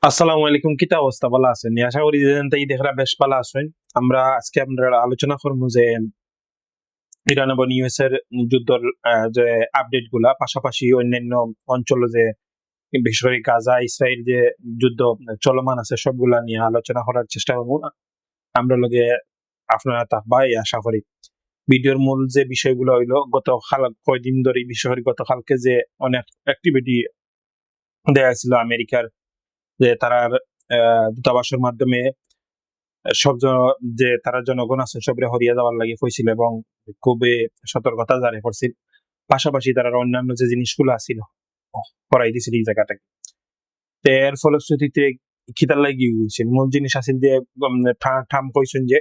আসসালামু আলাইকুম, কিতা অবস্থা? ভালো আছেন? আশা করি যে তাই দেখরা বেশ ভালো আছেন। আমরা আজকে আমরা আলোচনা করবো যে ইরান এবং ইউএস এর যুদ্ধের যে আপডেট গুলা, পাশাপাশি অন্যান্য অঞ্চলে যে বিশেষ করে গাজা ইসরায়েল যে যুদ্ধ চলমান আছে সবগুলা নিয়ে আলোচনা করার চেষ্টা করবো। আমরা লগে আপনারা থাকবা এই আশা করি। ভিডিওর মূল যে বিষয়গুলো হইলো, কয়দিন ধরে বিশেষ করে গতকালকে যে অনেক অ্যাক্টিভিটি দেয়া ছিল আমেরিকার, যে তারা দূতাবাসের মাধ্যমে সব যে তারা জনগণ আছে সবরে হরিয়া যাওয়ার লাগে কইছিল এবং খুবই সতর্কতা জারি করছিল। পাশাপাশি তারা অন্যান্য যে জিনিসগুলো আছিল করাই দিছিল এই জায়গাটাকে। তো এর ফলশ্রুতিতে খিতার লাগি হয়েছে মূল জিনিস আছিল যে ঠাম কইছেন যে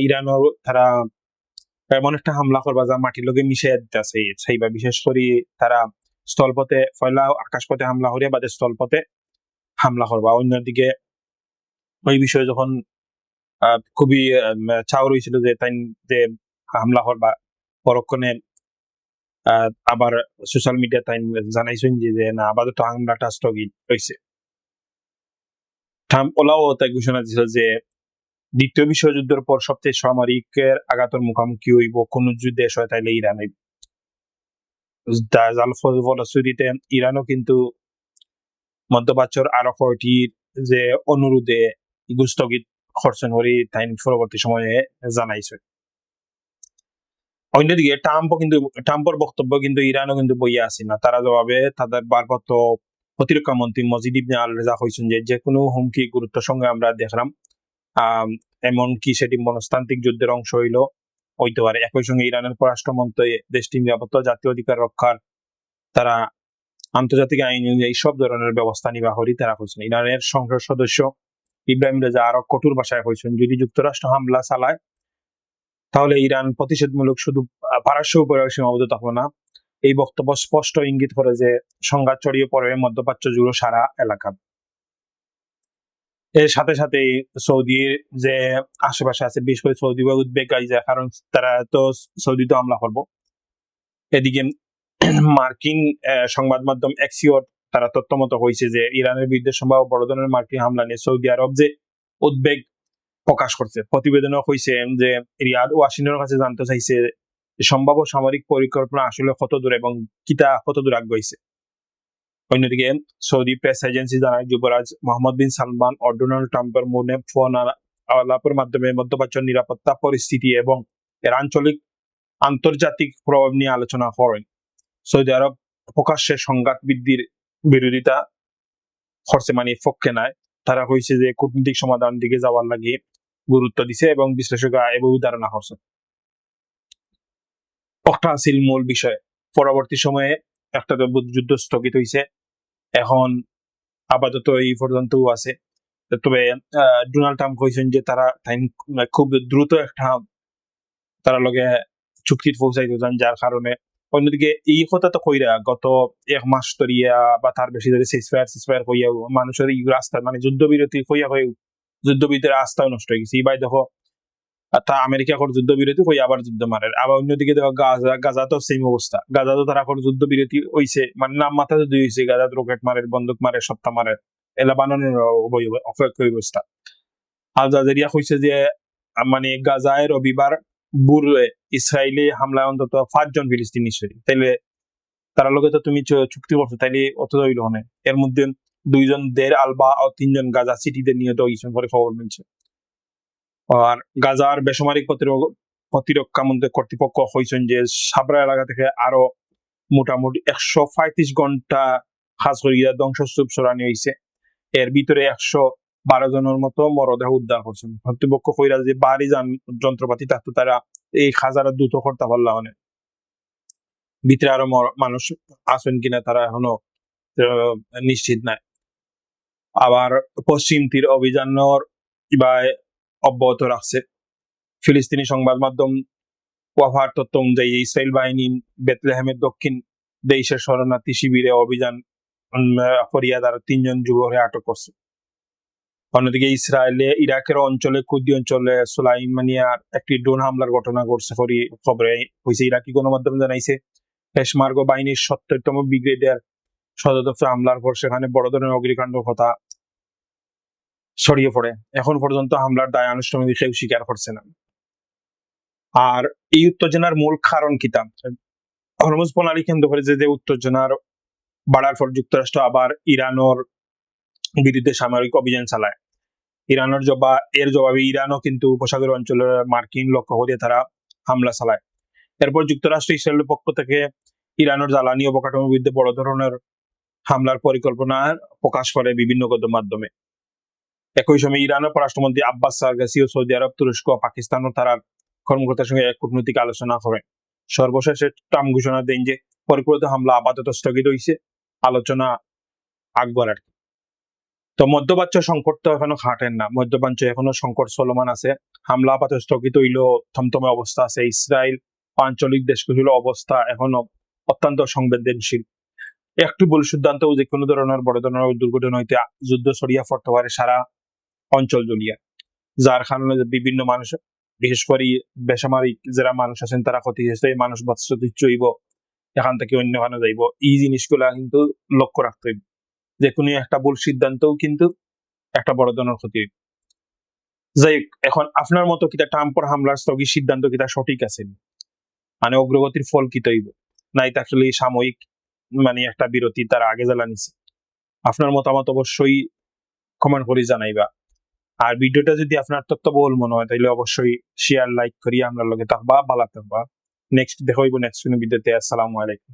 ইরানও তারা এমন একটা হামলা করবা যা মাটির লগে মিশে দিতেছে সেইবা, বিশেষ করে তারা স্থলপথে পয়লা আকাশপথে হামলা করিয়া বাদে স্থলপথে হামলা করবা। অন্যদিকে ওই বিষয়ে যখন খুবই চাওয়া রয়েছিল যে তাই যে হামলা করবা, পরক্ষণে আবার সোশ্যাল মিডিয়া তাই জানাইছেন যে না আপাতত হামলাটা স্থগিত হয়েছে। ট্রাম্প ওলাও তাই ঘোষণা দিছিল যে দ্বিতীয় বিশ্বযুদ্ধের পর সবচেয়ে সামরিকের আঘাতের মুখোমুখি হইব কোন দেশ হয় তাইলে ইরান হইব। যার ফলশ্রুতিতে ইরানও কিন্তু মধ্যপ্রাচ্যের আরো কয়টির যে অনুরোধে ইগু স্থগিত করছেন হরি তাই পরবর্তী সময়ে জানাইছে। অন্যদিকে ট্রাম্পের বক্তব্য কিন্তু ইরানও কিন্তু বইয়া আছে না। তারা জবাবে তাদের ভারপ্রাপ্ত প্রতিরক্ষা মন্ত্রী মজিদ ইবনে আল রেজা কইছেন যে কোনো হুমকি গুরুত্বের সঙ্গে আমরা দেখলাম, এমনকি সেটি মনস্তান্ত্রিক যুদ্ধের অংশ হইতে পারে। একই সঙ্গে ইরানের পররাষ্ট্রমন্ত্রী দেশটির নিরাপত্তা জাতীয় অধিকার রক্ষার তারা আন্তর্জাতিক আইন অনুযায়ী সব ধরনের ব্যবস্থা নিবা করি তারা কইছেন। ইরানের সংসদ সদস্য ইব্রাহিম রেজা আরো কঠোর ভাষায় কইছেন যদি যুক্তরাষ্ট্র হামলা চালায় তাহলে ইরান প্রতিশোধমূলক শুধু পারস্য উপরে সীমাবদ্ধ থাকবে না। এই বক্তব্য স্পষ্ট ইঙ্গিত করে যে সংঘাত ছড়িয়ে পড়ে মধ্যপ্রাচ্য জুড়ে সারা এলাকা। এর সাথে সাথে সৌদির যে আশেপাশে আছে, বিশেষ করে সৌদি বা উদ্বেগ যায়, কারণ তারা তো সৌদিতে হামলা করবো। এদিকে মার্কিন সংবাদ মাধ্যম এক্সিওর তারা তথ্য মতো হয়েছে যে ইরানের বিরুদ্ধে সম্ভাব্য বড় ধরনের মার্কিন হামলা নিয়ে সৌদি আরব যে উদ্বেগ প্রকাশ করছে। প্রতিবেদনে হয়েছে যে রিয়াদ ওয়াশিংটনের কাছে জানতে চাইছে সম্ভাব্য সামরিক পরিকল্পনা আসলে কত দূর এবং কিতা কত দূর আগাইছে। অন্যদিকে সৌদি প্রেস এজেন্সি জানায় যুবরাজ মোহাম্মদ বিন সালমান ও ডোনাল্ড ট্রাম্পের মনে ফোন আলাপের মাধ্যমে মধ্যপ্রাচ্যের নিরাপত্তা পরিস্থিতি এবং এর আন্তর্জাতিক প্রভাব নিয়ে আলোচনা করেন। সৌদি আরব প্রকাশ্যে সংঘাত বৃদ্ধির বিরোধিতা করছে, মানে পক্ষে নয়। তারা কইছে যে কূটনৈতিক সমাধান দিকে যাওয়ার লাগে গুরুত্ব দিছে এবং বিশ্লেষকরা এভাবে ধারণা করছে। একটা আছিল মূল বিষয়। পরবর্তী সময়ে একটা যুদ্ধ স্থগিত হয়েছে, এখন আপাতত এই পর্যন্ত আছে। তবে ডোনাল্ড ট্রাম্প কইছেন যে তারা খুব দ্রুত একটা তারা লগে চুক্তিত পৌঁছাইতে চান, যার কারণে অন্যদিকে এই কথা তো কইরা গত এক মাস ধরিয়া বা তার বেশি ধরে সিসফায়ার কইয়া মানুষের এই রাস্তা মানে যুদ্ধবিরতি কইয়া হয়ে যুদ্ধবিরতির আস্থাও নষ্ট হয়ে গেছে। এবার দেখো তা আমেরিকা কর যুদ্ধবিরতি কই আবার যুদ্ধ মারে, আবার অন্যদিকে দেখো গাজা তো সেম অবস্থা। গাজা তো তারা কর যুদ্ধবিরতি হইছে, মানে নাম মাথা যদি হইছে, গাজা রকেট মারে, বন্দুক মারে, সত্তা মারে, এলা বানানোর অবস্থা। আল জাজিরিয়া কইছে যে মানে গাজায় রবিবার বুরে ইসরায়েলি হামলায় অন্তত 5 জন ফিলিস্তিনি শহীদ। তাইলে তার লগে তো তুমি চুক্তি করছো, তাইলে অত হইল না। এর মধ্যে 2 জন দের আলবা ও 3 জন গাজা সিটিতে নিহত হয়েছেন পরে খবর মিলছে। আর গাজার বেসামরিক প্রতিরক্ষা মন্ত্রী কর্তৃপক্ষ কইছেন যে সাবরা এলাকা থেকে আরো মোটামুটি 135 ঘন্টা কাজ করিয়া ধ্বংসস্তূপ সরানি হয়েছে। এর ভিতরে 112 জনের মতো মরদেহ উদ্ধার করছেন। কর্তৃপক্ষ কইরা যে বাড়ি যন্ত্রপাতি থাকতো তারা এই খাজারা দ্রুত করতে পারলা, মানে ভিতরে আরো মানুষ আছেন কিনা তারা এখনো নিশ্চিত নাই। আবার পশ্চিম তীর অভিযানের অব্যাহত রাখছে। ফিলিস্তিনি সংবাদ মাধ্যম ওয়াফার তথ্য অনুযায়ী ইসরায়েল বাহিনী বেতলেহেমের দক্ষিণ দেশের শরণার্থী শিবিরে অভিযান করিয়া তারা 3 জন যুবককে আটক করছে। অন্যদিকে ইসরায়েলে ইরাকের অঞ্চলে কুর্দি অঞ্চলে সুলাইমানিয়ার একটি ড্রোন হামলার ঘটনা ঘটছে খবরে হয়েছে। ইরাকি গণমাধ্যম জানাইছে পেশমার্গ বাহিনীর 70তম ব্রিগেডের সদর দপ্তরে হামলার পর সেখানে বড় ধরনের অগ্নিকাণ্ড কথা ছড়িয়ে পড়ে। এখন পর্যন্ত হামলার দায় আনুষ্ঠানিক কেউ স্বীকার করছে না। আর এই উত্তেজনার মূল কারণ কিতা? হরমুজ প্রণালী কেন্দ্র করে যে উত্তেজনার বাড়ার পর যুক্তরাষ্ট্র আবার ইরানের বিরুদ্ধে সামরিক অভিযান চালায়। এর জবাবে ইরানও কিন্তু উপসাগর অঞ্চলের মার্কিন লক্ষ্য করে তারা হামলা চালায়। এরপর যুক্তরাষ্ট্র ইসরায়েলের পক্ষ থেকে ইরানের জ্বালানি অবকাঠামোর বিরুদ্ধে বড় ধরনের হামলার পরিকল্পনা প্রকাশ করে বিভিন্ন গণমাধ্যমে। একই সময় ইরানের পররাষ্ট্রমন্ত্রী আব্বাস আরাগচি ও সৌদি আরব, তুরস্ক, পাকিস্তান ও তার কর্মকর্তার সঙ্গে এক কূটনৈতিক আলোচনা করেন। সর্বশেষে ট্রাম্প ঘোষণা দেন যে পরিকল্পিত হামলা আপাতত স্থগিত হয়েছে, আলোচনা আকবর আর কি। তো মধ্যপ্রাচ্য সংকট তো এখনো হাটেন না, মধ্যপ্রাচ্য এখনো সংকট চলমান আছে। হামলা আপাতত স্থগিত হইলেও থমথমে অবস্থা আছে। ইসরায়েল আঞ্চলিক দেশগুলোর অবস্থা এখনো অত্যন্ত সংবেদনশীল। একটু ভুল সিদ্ধান্ত যে কোনো ধরনের বড় ধরনের দুর্ঘটনা হইতে যুদ্ধ ছড়িয়ে পড়তে পারে সারা অঞ্চল জুড়িয়া, যার কারণে বিভিন্ন মানুষ, বিশেষ করে বেসামরিক যারা মানুষ আছেন তারা ক্ষতিগ্রস্ত, এই মানুষ বাস্তবিক হইব, এখান থেকে অন্য খানে যাইব। এই জিনিসগুলা কিন্তু লক্ষ্য রাখতে হইব। যে কোনো একটা ভুল সিদ্ধান্তও কিন্তু একটা বড় ধরনের ক্ষতি হইব। যাই এখন আপনার মতো কিতা ট্রাম্পের হামলার স্থগিত সিদ্ধান্ত কিতা সঠিক আছে, মানে অগ্রগতির ফল কি তৈব, নাই তা আসলে সাময়িক মানে একটা বিরতি তার আগে জ্বালানিছে? আপনার মতামত অবশ্যই কমেন্ট করে জানাইবা। আর ভিডিওটা যদি আপনার তথ্যবহুল মনে হয় তাহলে অবশ্যই শেয়ার লাইক করিয়া আমরা লগে থাকবা, ভালো থাকবা। নেক্সট দেখা হইব নেক্সট কোনো ভিডিওতে। আসসালামু আলাইকুম।